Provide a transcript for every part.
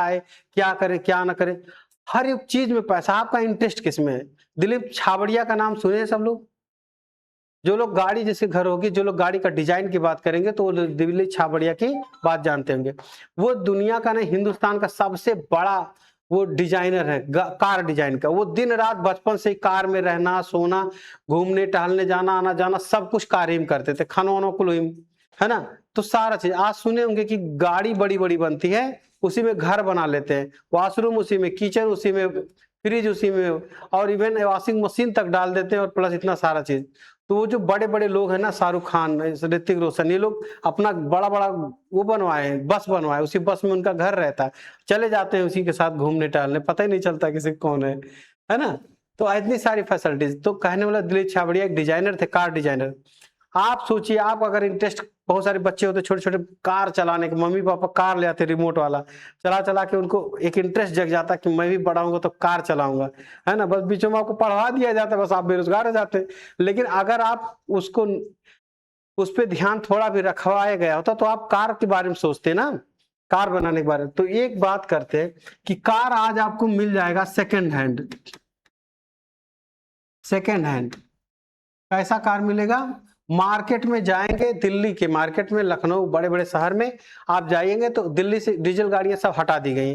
आए, क्या करे क्या ना करे, हर एक चीज में पैसा। आपका इंटरेस्ट किस में है? दिलीप छाबड़िया का नाम सुने हैं सब लोग? जो लोग गाड़ी, जैसे घर होगी, जो लोग गाड़ी का डिजाइन की बात करेंगे तो वो दिलीप छाबड़िया की बात जानते होंगे। वो दुनिया का नहीं, हिंदुस्तान का सबसे बड़ा वो डिजाइनर है कार डिजाइन का। वो दिन रात बचपन से ही कार में रहना, सोना, घूमने टहलने जाना, आना जाना, सब कुछ कार ही में करते थे, खाना वाना को है ना। तो सारा चीज आज सुने होंगे कि गाड़ी बड़ी बड़ी बनती है, उसी में घर बना लेते हैं, वॉशरूम उसी में, किचन उसी में, फ्रिज उसी में, और इवन वॉशिंग मशीन तक डाल देते हैं, और प्लस इतना सारा चीज। तो वो जो बड़े बड़े लोग हैं ना, शाहरुख खान, ऋतिक रोशन, ये लोग अपना बड़ा बड़ा वो बनवाए हैं, बस बनवाए, उसी बस में उनका घर रहता है, चले जाते हैं उसी के साथ घूमने टहलने, पता ही नहीं चलता किसी कौन है ना। तो इतनी सारी फैसिलिटीज। तो कहने वाला दिलीप छाबड़िया एक डिजाइनर थे, कार डिजाइनर। आप सोचिए, आप अगर इंटरेस्ट, बहुत सारे बच्चे होते छोटे छोटे कार चलाने के, मम्मी पापा कार ले आते रिमोट वाला, चला चला के उनको एक इंटरेस्ट जग जाता कि मैं भी बड़ा होऊंगा तो कार चलाऊंगा, है ना। बस बीचों में आपको पढ़वा दिया जाता, बस आप बेरोजगार हो जाते। लेकिन अगर आप उसको, उस पर ध्यान थोड़ा भी रखवाया गया होता तो आप कार के बारे में सोचते ना, कार बनाने के बारे में। तो एक बात करते हैं कि कार आज आपको मिल जाएगा सेकेंड हैंड। सेकेंड हैंड कैसा कार मिलेगा? मार्केट में जाएंगे, दिल्ली के मार्केट में, लखनऊ, बड़े बड़े शहर में आप जाएंगे तो दिल्ली से डीजल गाड़ियां सब हटा दी गई,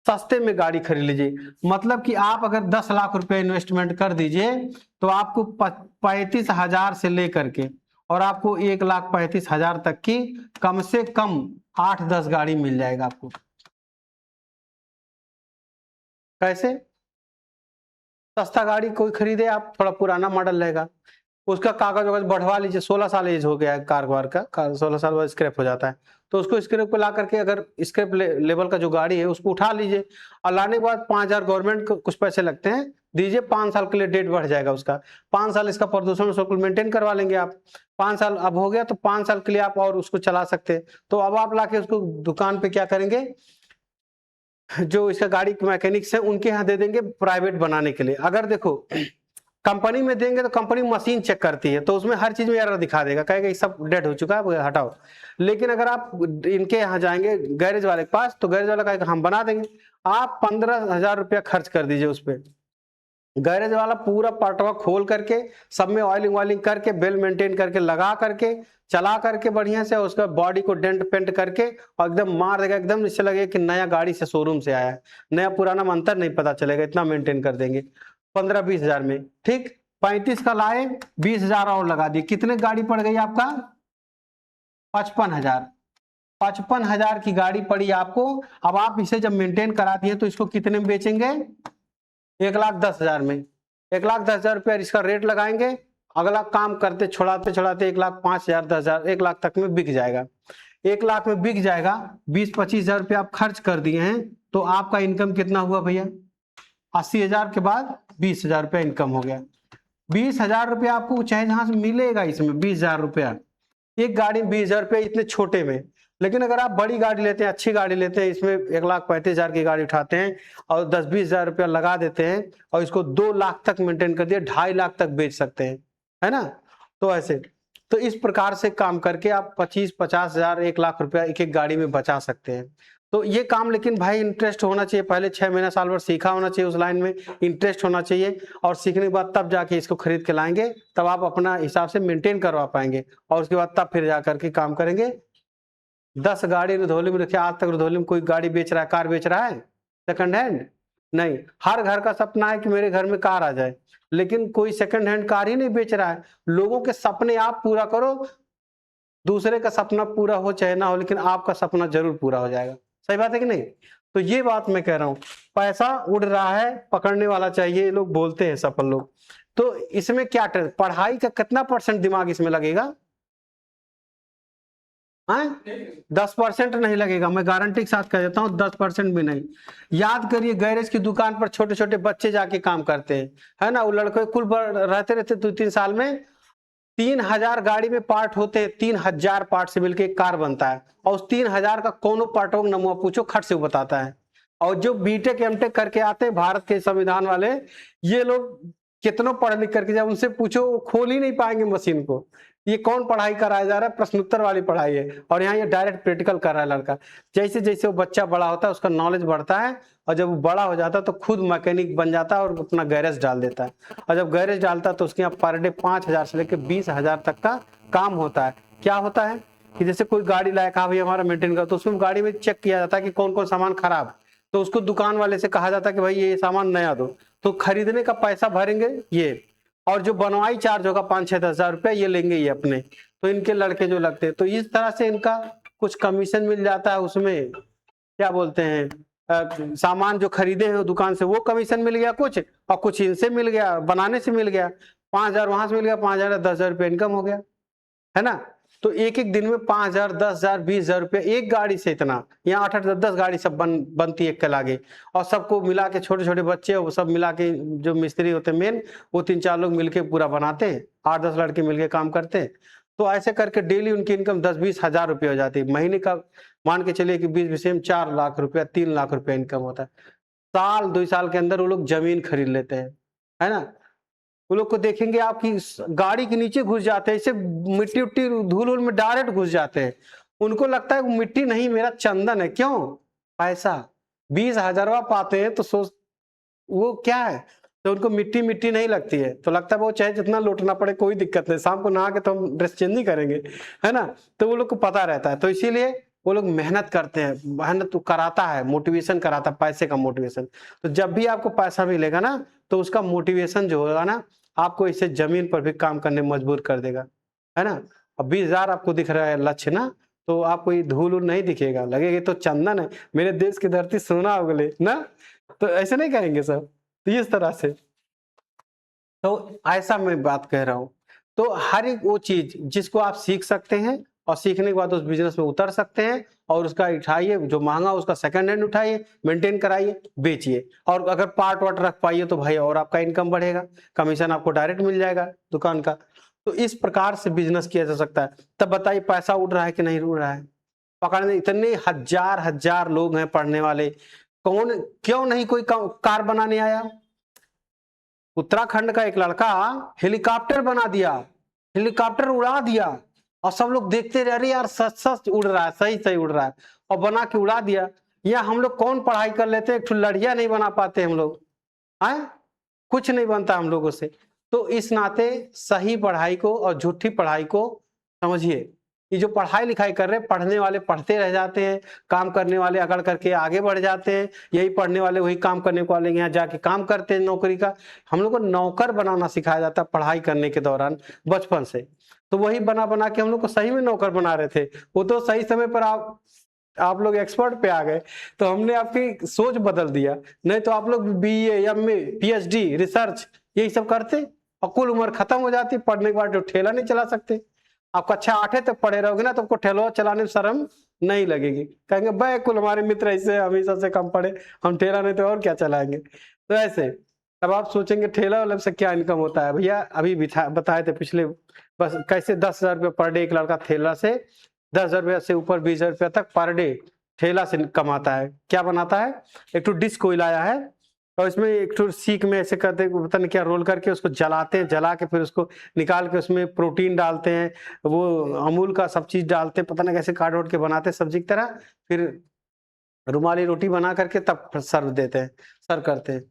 सस्ते में गाड़ी खरीद लीजिए। मतलब कि आप अगर 10 लाख रुपए इन्वेस्टमेंट कर दीजिए तो आपको 35,000 से लेकर के और आपको 1,35,000 तक की कम से कम 8-10 गाड़ी मिल जाएगा आपको। कैसे? सस्ता गाड़ी कोई खरीदे आप, थोड़ा पुराना मॉडल रहेगा, उसका कागज वागज बढ़वा लीजिए, 16 साल एज हो गया है कार वार का, 16 साल बाद स्क्रैप हो जाता है, तो उसको स्क्रैप को ला करके, अगर स्क्रैप लेवल का जो गाड़ी है उसको उठा लीजिए, और लाने के बाद 5,000 गवर्नमेंट को कुछ पैसे लगते हैं, दीजिए, 5 साल के लिए डेट बढ़ जाएगा उसका, 5 साल इसका प्रदूषण शुल्क मेंटेन करवा लेंगे आप, 5 साल अब हो गया तो 5 साल के लिए आप और उसको चला सकते हैं। तो अब आप लाके उसको दुकान पे क्या करेंगे, जो इसका गाड़ी के मैकेनिक्स है उनके यहाँ दे देंगे प्राइवेट बनाने के लिए। अगर देखो कंपनी में देंगे तो कंपनी मशीन चेक करती है, तो उसमें हर चीज में एरर दिखा देगा, कहेगा ये सब डेड हो चुका है, हटाओ। लेकिन अगर आप इनके यहाँ जाएंगे गैरेज वाले के पास, तो गैरेज वाला कहेगा हम बना देंगे। आप 15,000 रुपया खर्च कर दीजिए उस पर, गैरेज वाला पूरा पार्टवा खोल करके, सब में ऑयलिंग वायलिंग करके, बेल मेंटेन करके, लगा करके, चला करके बढ़िया से, उसका बॉडी को डेंट पेंट करके और एकदम मार देगा, एकदम इससे लगेगा कि नया गाड़ी से शोरूम से आया है, नया पुराना में अंतर नहीं पता चलेगा, इतना मेंटेन कर देंगे 15-20 हजार में। ठीक, 35 का लाए, 20,000 और लगा दिए, कितने गाड़ी पड़ गई आपका? 55,000। 55,000 की गाड़ी पड़ी आपको। अब आप इसे जब मेंटेन करा दिए तो इसको कितने में बेचेंगे? 1,10,000 में। 1,10,000 रुपया इसका रेट लगाएंगे, अगला काम करते छोड़ाते छोड़ाते 1,05,000, 10,000, 1 लाख तक में बिक जाएगा। 1 लाख में बिक जाएगा, 20-25,000 रुपया आप खर्च कर दिए हैं, तो आपका इनकम कितना हुआ भैया? 80,000 के बाद 20,000 रुपया इनकम हो गया। 20,000 रुपया आपको चाहे जहां से मिलेगा, इसमें 20,000 रुपया, एक गाड़ी में 20,000 रुपया इतने छोटे में। लेकिन अगर आप बड़ी गाड़ी लेते हैं, अच्छी गाड़ी लेते हैं, इसमें 1,35,000 की गाड़ी उठाते हैं और 10-20,000 रुपया लगा देते हैं और इसको 2 लाख तक मेंटेन कर दिया, 2.5 लाख तक बेच सकते हैं, है ना। तो ऐसे, तो इस प्रकार से काम करके आप 25-50,000, 1 लाख रुपया एक एक गाड़ी में बचा सकते हैं। तो ये काम, लेकिन भाई इंटरेस्ट होना चाहिए, पहले 6 महीना साल भर सीखा होना चाहिए, उस लाइन में इंटरेस्ट होना चाहिए, और सीखने के बाद तब जाके इसको खरीद के लाएंगे, तब आप अपना हिसाब से मेंटेन करवा पाएंगे, और उसके बाद तब फिर जाकर के काम करेंगे। 10 गाड़ी रुधौली में रखे, आज तक रुधौली में कोई गाड़ी बेच रहा है, कार बेच रहा है सेकंड हैंड? नहीं। हर घर का सपना है कि मेरे घर में कार आ जाए, लेकिन कोई सेकंड हैंड कार ही नहीं बेच रहा है। लोगों के सपने आप पूरा करो, दूसरे का सपना पूरा हो चाहे ना हो, लेकिन आपका सपना जरूर पूरा हो जाएगा। सही बात है कि नहीं? तो ये बात मैं कह रहा हूं, पैसा उड़ रहा है, पकड़ने वाला चाहिए, ये लोग बोलते हैं सफल लोग। तो इसमें क्या पढ़ाई का कितना % दिमाग इसमें लगेगा? 10% नहीं लगेगा, मैं गारंटी के साथ कह देता हूं, 10% भी नहीं। याद करिए, गैरेज की दुकान पर छोटे छोटे बच्चे जाके काम करते हैं, है ना, वो लड़के कुल रहते रहते 2-3 साल में 3,000 गाड़ी में पार्ट होते हैं, 3,000 पार्ट से मिलकर एक कार बनता है, और उस 3,000 का कोनो पार्टों का नमूना पूछो, खट से बताता है। और जो बीटेक एमटेक करके आते हैं भारत के संविधान वाले, ये लोग कितनों पढ़ लिख करके जब उनसे पूछो, वो खोल ही नहीं पाएंगे मशीन को। ये कौन पढ़ाई कराया जा रहा है? प्रश्नोत्तर वाली पढ़ाई है, और यहाँ ये डायरेक्ट प्रैक्टिकल कर रहा है लड़का। जैसे जैसे वो बच्चा बड़ा होता है उसका नॉलेज बढ़ता है, और जब वो बड़ा हो जाता है तो खुद मैकेनिक बन जाता है और अपना गैरेज डाल देता है। और जब गैरेज डालता है तो उसके यहाँ पर डे 5,000 से लेकर 20,000 तक का काम होता है। क्या होता है कि जैसे कोई गाड़ी लाया, कहा भाई हमारा मेंटेन कर, तो उसमें गाड़ी में चेक किया जाता है कि कौन कौन सामान खराब, तो उसको दुकान वाले से कहा जाता है कि भाई ये सामान नया दो, तो खरीदने का पैसा भरेंगे ये, और जो बनवाई चार्ज होगा 5-6 हज़ार रुपया ये लेंगे ये अपने, तो इनके लड़के जो लगते हैं, तो इस तरह से इनका कुछ कमीशन मिल जाता है। उसमें क्या बोलते हैं, सामान जो खरीदे हैं दुकान से वो कमीशन मिल गया कुछ, और कुछ इनसे मिल गया, बनाने से मिल गया, 5,000 वहां से मिल गया, 5,000 10,000 रुपया इनकम हो गया, है ना। तो एक एक दिन में 5,000 10,000 20,000 रुपया एक गाड़ी से, इतना यहाँ 8-8 10-10 गाड़ी सब बनती है एक के लागे, और सबको मिला के छोटे छोटे बच्चे वो सब मिला के जो मिस्त्री होते हैं मेन, वो 3-4 लोग मिलके पूरा बनाते हैं, 8-10 लड़के मिलके काम करते हैं। तो ऐसे करके डेली उनकी इनकम 10-20 हज़ार रुपये हो जाती है। महीने का मान के चलिए कि 20 में 4 लाख रुपया 3 लाख रुपया इनकम होता है। साल 2 साल के अंदर वो लोग जमीन खरीद लेते हैं, है ना। वो लोग को देखेंगे आपकी गाड़ी के नीचे घुस जाते हैं, इसे मिट्टी उट्टी धूल उल में डायरेक्ट घुस जाते हैं। उनको लगता है वो मिट्टी नहीं मेरा चंदन है, क्यों? पैसा 20,000 पाते हैं तो सोच वो क्या है, तो उनको मिट्टी मिट्टी नहीं लगती है, तो लगता है वो चाहे जितना लौटना पड़े कोई दिक्कत नहीं, शाम को नहा के तो हम ड्रेस चेंज नहीं करेंगे, है ना। तो वो लोग को पता रहता है, तो इसीलिए वो लोग मेहनत करते हैं, मेहनत तो कराता है, मोटिवेशन कराता है, पैसे का मोटिवेशन। तो जब भी आपको पैसा मिलेगा ना तो उसका मोटिवेशन जो होगा ना आपको इसे जमीन पर भी काम करने में मजबूर कर देगा, है ना। अब 20,000 आपको दिख रहा है लक्ष्य ना, तो आपको ये धूल उल नहीं दिखेगा, लगेगा तो चंदन है, मेरे देश की धरती सोना उगले ना, तो ऐसे नहीं कहेंगे सब। तो इस तरह से, तो ऐसा मैं बात कह रहा हूँ। तो हर एक वो चीज जिसको आप सीख सकते हैं और सीखने के बाद उस बिजनेस में उतर सकते हैं, और उसका उठाइए, जो महंगा उसका सेकंड हैंड उठाइए, मेंटेन कराइए, बेचिए, और अगर पार्ट वार्ट रख पाइए तो भाई और आपका इनकम बढ़ेगा, कमीशन आपको डायरेक्ट मिल जाएगा दुकान का। तो इस प्रकार से बिजनेस किया जा सकता है। तब बताइए पैसा उड़ रहा है कि नहीं उड़ रहा है? पकड़ने इतने हजार हजार लोग हैं पढ़ने वाले, कौन क्यों नहीं कोई कार बनाने आया? उत्तराखंड का एक लड़का हेलीकॉप्टर बना दिया, हेलीकॉप्टर उड़ा दिया, और सब लोग देखते रहे, अरे यार सच सच उड़ रहा है, सही सही उड़ रहा है, और बना के उड़ा दिया। या हम लोग कौन पढ़ाई कर लेते, एक लड़िया नहीं बना पाते हम लोग, हैं कुछ नहीं बनता हम लोगों से। तो इस नाते सही पढ़ाई को और झूठी पढ़ाई को समझिए। ये जो पढ़ाई लिखाई कर रहे हैं, पढ़ने वाले पढ़ते रह जाते हैं, काम करने वाले अगड़ करके आगे बढ़ जाते हैं, यही पढ़ने वाले वही काम करने वाले यहाँ जाके काम करते हैं नौकरी का। हम लोग को नौकर बनाना सिखाया जाता है पढ़ाई करने के दौरान बचपन से, तो वही बना बना के हम लोग को सही में नौकर बना रहे थे। वो तो सही समय पर आप लोग एक्सपर्ट पे आ गए, तो हमने आपकी सोच बदल दिया, नहीं तो आप लोग BA MA PhD रिसर्च यही सब करते और कुल उम्र खत्म हो जाती, पढ़ने के बाद जो ठेला नहीं चला सकते। आप कक्षा 8 तक पढ़े रहोगे ना तो आपको ठेला चलाने में शर्म नहीं लगेगी, कहेंगे भाई कुल हमारे मित्र ऐसे हमेशा से कम पढ़े, हम ठेला नहीं तो और क्या चलाएंगे। तो ऐसे तब आप सोचेंगे ठेला वाले से क्या इनकम होता है। भैया अभी बताए थे पिछले, बस कैसे 10,000 रुपये पर डे एक लड़का ठेला से 10,000 रुपया से ऊपर 20,000 रुपया तक पर डे ठेला से कमाता है। क्या बनाता है, एक तो डिस्क कोई लाया है, और इसमें एक तो सीख में ऐसे करते पता नहीं क्या रोल करके उसको जलाते हैं, जला के फिर उसको निकाल के उसमें प्रोटीन डालते हैं, वो अमूल का सब चीज डालते हैं, पता नहीं कैसे काट उट के बनाते हैं सब्जी की तरह, फिर रुमाली रोटी बना करके तब सर्व देते हैं, सर्व करते हैं।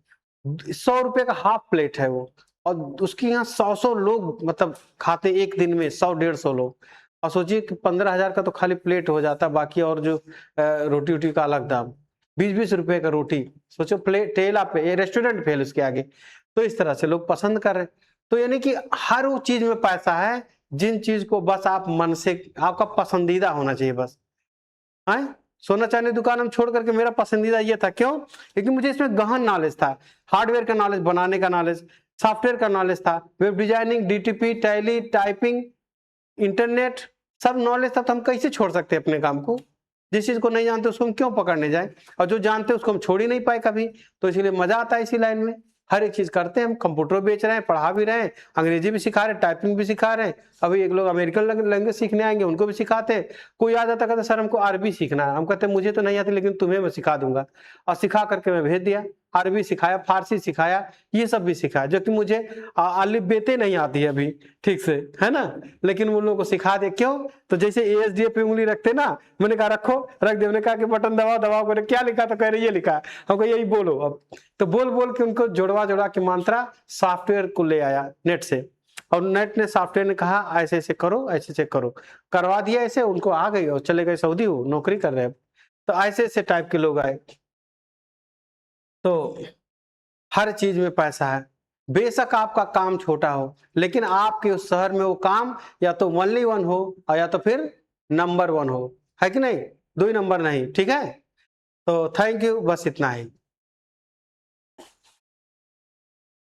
100 रुपये का हाफ प्लेट है वो, और उसके यहाँ 100 लोग मतलब खाते एक दिन में, 100-150 लोग। और सोचिए कि 15,000 का तो खाली प्लेट हो जाता, बाकी और जो रोटी वोटी का अलग दाम, 20-20 रुपए का रोटी, सोचो प्लेट ठेला पे, ये रेस्टोरेंट फेल उसके आगे। तो इस तरह से लोग पसंद कर रहे हैं। तो यानी कि हर वो चीज में पैसा है जिन चीज को बस आप मन से, आपका पसंदीदा होना चाहिए बस। है सोना चांदी दुकान हम छोड़ करके मेरा पसंदीदा ये था, क्यों? क्योंकि मुझे इसमें गहन नॉलेज था, हार्डवेयर का नॉलेज, बनाने का नॉलेज, सॉफ्टवेयर का नॉलेज था, web designing, DTP, tally, typing, internet, सब नॉलेज था। तो हम कैसे छोड़ सकते हैं अपने काम को? जिस चीज को नहीं जानते उसको हम क्यों पकड़ने जाए, और जो जानते उसको हम छोड़ ही नहीं पाए कभी। तो इसीलिए मजा आता है इसी लाइन में, हर एक चीज करते हैं हम। कंप्यूटर बेच रहे हैं, पढ़ा भी रहे हैं, अंग्रेजी भी सिखा रहे हैं, टाइपिंग भी सिखा रहे हैं। अभी एक लोग अमेरिकन लैंग्वेज सीखने आएंगे, उनको भी सिखाते हैं। कोई आ जाता कहता सर हमको अरबी सीखना है, हम कहते हैं मुझे तो नहीं आती लेकिन तुम्हें मैं सिखा दूंगा, और सिखा करके मैं भेज दिया। अरबी सिखाया, फारसी सिखाया, ये सब भी सिखाया, जो कि मुझे अलिफ बेते नहीं आती है अभी ठीक से, है ना, लेकिन उन लोगों को सिखा दे। क्यों? तो जैसे ASDF पे उंगली रखते ना, मैंने कहा रखो, रख दे, मैंने कहा कि बटन दबाओ, दबाओ करे क्या लिखा, तो कह रहे ये लिखा, हमको यही बोलो अब। तो बोल बोल के उनको जोड़वा के मंत्रा सॉफ्टवेयर को ले आया नेट से, और नेट ने सॉफ्टवेयर ने कहा ऐसे ऐसे करो, ऐसे ऐसे करो, करवा दिया ऐसे, उनको आ गई और चले गए सऊदी, वो नौकरी कर रहे हैं। तो ऐसे ऐसे टाइप के लोग आए। तो हर चीज में पैसा है, बेशक आपका काम छोटा हो, लेकिन आपके उस शहर में वो काम या तो ओनली वन हो और या तो फिर नंबर 1 हो, है कि नहीं, 2 नंबर नहीं, ठीक है। तो थैंक यू, बस इतना ही।